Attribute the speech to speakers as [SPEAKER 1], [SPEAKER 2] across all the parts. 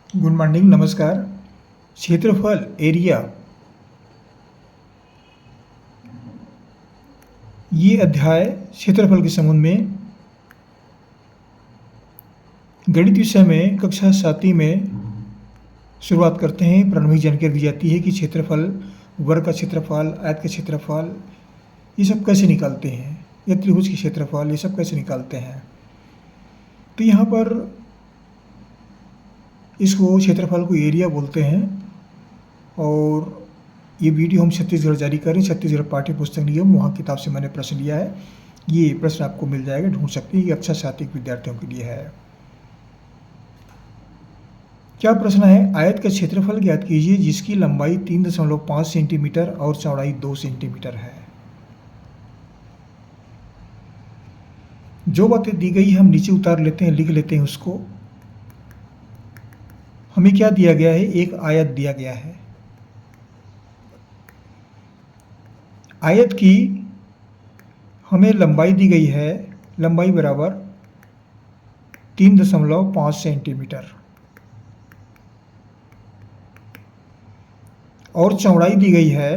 [SPEAKER 1] Good morning, नमस्कार। क्षेत्रफल, area, ये अध्याय क्षेत्रफल के संबंध में गणित विषय में कक्षा 7वीं में शुरुआत करते हैं। प्रारंभिक जानकारी दी जाती है कि क्षेत्रफल, वर्ग का क्षेत्रफल, आयत का क्षेत्रफल, ये सब कैसे निकालते हैं, या त्रिभुज के क्षेत्रफल, ये सब कैसे निकालते हैं। तो यहाँ पर इसको क्षेत्रफल को एरिया बोलते हैं। और ये वीडियो हम छत्तीसगढ़ जारी करें, छत्तीसगढ़ पाठ्य पुस्तक नियम, वहाँ किताब से मैंने प्रश्न लिया है। ये प्रश्न आपको मिल जाएगा, ढूंढ सकते हैं। ये कक्षा 7 विद्यार्थियों के लिए है। क्या प्रश्न है? आयत का क्षेत्रफल ज्ञात कीजिए जिसकी लंबाई 3.5 सेंटीमीटर और चौड़ाई 2 सेंटीमीटर है। जो बातें दी गई हम नीचे उतार लेते हैं, लिख लेते हैं उसको। हमें क्या दिया गया है? एक आयत दिया गया है। आयत की हमें लंबाई दी गई है, लंबाई बराबर 3.5 सेंटीमीटर और चौड़ाई दी गई है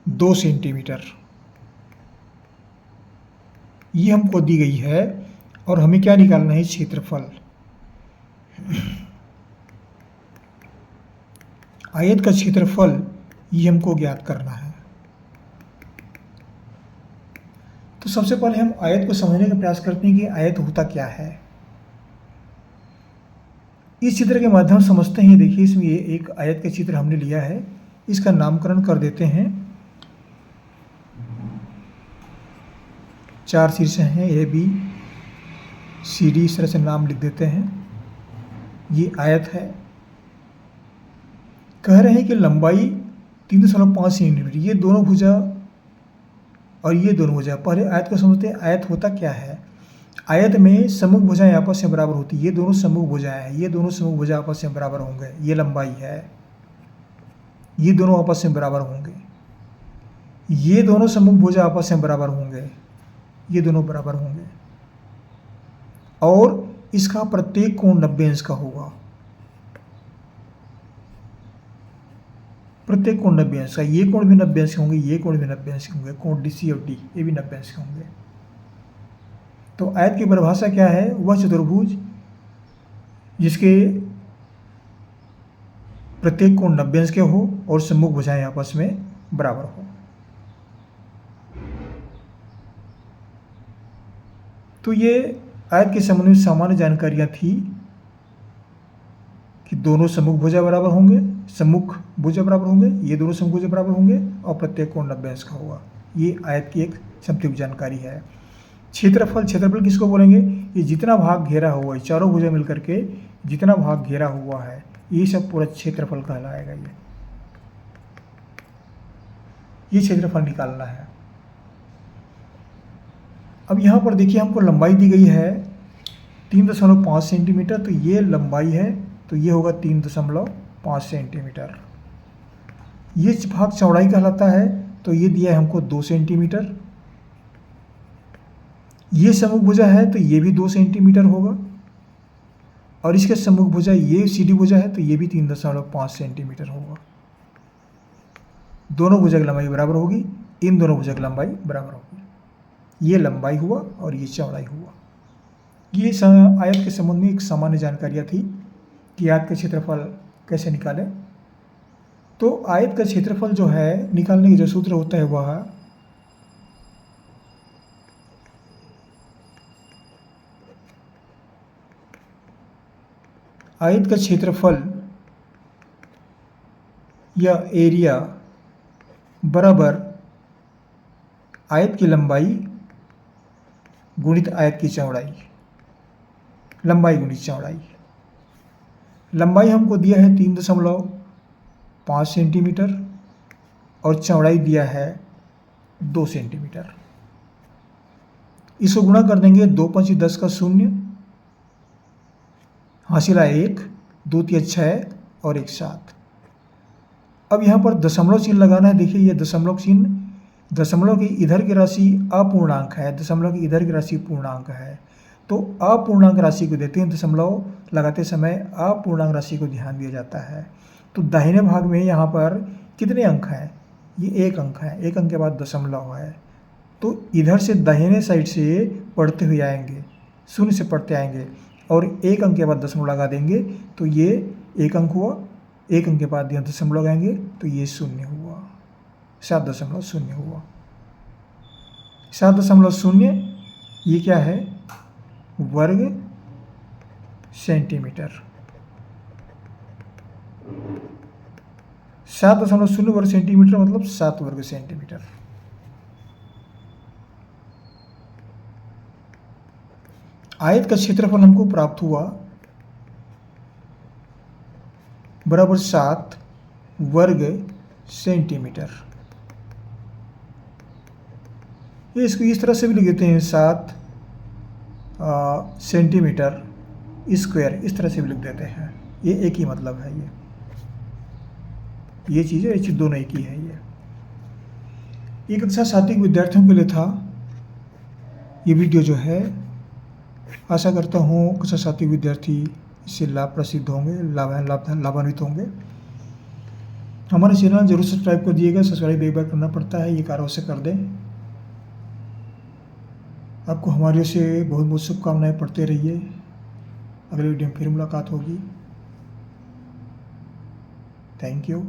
[SPEAKER 1] 2 सेंटीमीटर। ये हमको दी गई है और हमें क्या निकालना है? क्षेत्रफल। आयत का क्षेत्रफल ये हमको ज्ञात करना है। तो सबसे पहले हम आयत को समझने का प्रयास करते हैं कि आयत होता क्या है। इस चित्र के माध्यम से समझते हैं। देखिए, इसमें ये एक आयत का चित्र हमने लिया है, इसका नामकरण कर देते हैं। 4 शीर्ष हैं, ए बी सी डी, इस तरह से नाम लिख देते हैं। ये आयत है। कह रहे हैं कि लंबाई 3.5 सेंटीमीटर, ये दोनों भुजा और ये दोनों भुजा। पहले आयत को समझते हैं। आयत होता क्या है? आयत में सम्मुख भुजाएं आपस में बराबर होती है। ये दोनों सम्मुख भुजाएं हैं, ये दोनों सम्मुख भुजा आपस में बराबर होंगे। ये लंबाई है, ये दोनों आपस में बराबर होंगे। ये दोनों सम्मुख भुजा आपस में बराबर होंगे, ये दोनों बराबर होंगे। और इसका प्रत्येक कोण 90 अंश का होगा। प्रत्येक कोण 90 अंश का। ये कोण भी 90 अंश के होंगे, ये कोण भी 90 अंश के होंगे। कोण डी सी और डी, ये भी 90 अंश के होंगे। तो आयत की परिभाषा क्या है? वह चतुर्भुज जिसके प्रत्येक कोण 90 अंश के हो और सम्मुख भुजाएं आपस में बराबर हो। तो ये आयत के संबंध में सामान्य जानकारियां थी कि दोनों सम्मुख भुजा बराबर होंगे, सम्मुख भुजा बराबर होंगे, ये दोनों सम्मुख भुजा बराबर होंगे और प्रत्येक कोण 90 अंश का होगा। ये आयत की एक संक्षिप्त जानकारी है। क्षेत्रफल, क्षेत्रफल किसको बोलेंगे? ये जितना भाग घेरा हुआ है, चारों भुजा मिलकर के जितना भाग घेरा हुआ है, ये सब पूरा क्षेत्रफल कहलाएगा। ये क्षेत्रफल निकालना है। अब यहाँ पर देखिए, हमको लंबाई दी गई है 3.5 सेंटीमीटर। तो ये लंबाई है, तो ये होगा 3.5 सेंटीमीटर। ये भाग चौड़ाई कहलाता है, तो ये दिया है हमको 2 सेंटीमीटर। ये सम्मुख भुजा है, तो ये भी 2 सेंटीमीटर होगा। और इसके सम्मुख भुजा ये सीधी भुजा है, तो ये भी 3.5 सेंटीमीटर होगा। दोनों भुजा की लंबाई बराबर होगी, इन दोनों भुजा की लंबाई बराबर होगी। ये लंबाई हुआ और ये चौड़ाई हुआ। ये आयत के संबंध में एक सामान्य जानकारियाँ थी कि आयत का क्षेत्रफल कैसे निकालें। तो आयत का क्षेत्रफल जो है निकालने का जो सूत्र होता है वह आयत का क्षेत्रफल या एरिया बराबर आयत की लंबाई गुणित आयत की चौड़ाई। लंबाई गुणित चौड़ाई। लंबाई हमको दिया है 3.5 सेंटीमीटर और चौड़ाई दिया है 2 सेंटीमीटर। इसको गुणा कर देंगे, 2 5 10 का 0, हासिल आया 1, 2 3 6 और 1 7। अब यहाँ पर दशमलव चिन्ह लगाना है। देखिए, ये दशमलव चिन्ह, दशमलव की इधर की राशि अपूर्णांक है, दशमलव की इधर की राशि पूर्णांक है। तो अपूर्णांक राशि को देते हैं, दशमलव लगाते समय अपूर्णांक राशि को ध्यान दिया जाता है। तो दाहिने भाग में यहाँ पर कितने अंक हैं? ये 1 अंक है, 1 अंक के बाद दशमलव है। तो इधर से दाहिने साइड से पढ़ते हुए आएंगे, शून्य से पढ़ते आएंगे और 1 अंक के बाद दशमलव लगा देंगे, तो ये 1 अंक हुआ। 1 अंक के बाद यहाँ दशमलव लगाएंगे तो ये 0 हुआ, 7.0 हुआ। 7.0 ये क्या है? वर्ग सेंटीमीटर। 7.0 वर्ग सेंटीमीटर मतलब 7 वर्ग सेंटीमीटर। आयत का क्षेत्रफल हमको प्राप्त हुआ बराबर 7 वर्ग सेंटीमीटर। ये इसको इस तरह से भी लिख देते हैं, 7 सेंटीमीटर स्क्वायर, इस तरह से भी लिख देते हैं। ये एक ही मतलब है, ये चीज़ है, ये चीज़ दोनों एक ही है। ये कक्षा 7 विद्यार्थियों के लिए था ये वीडियो जो है। आशा करता हूँ कक्षा 7 विद्यार्थी इससे लाभान्वित होंगे। हमारे चैनल जरूर सब्सक्राइब कर दिएगा। सब्सक्राइब एक बार करना पड़ता है, ये कार्य अवश्य कर दें। आपको हमारी ओर से बहुत बहुत शुभकामनाएं, पढ़ते रहिए। अगले वीडियो में फिर मुलाकात होगी। Thank you.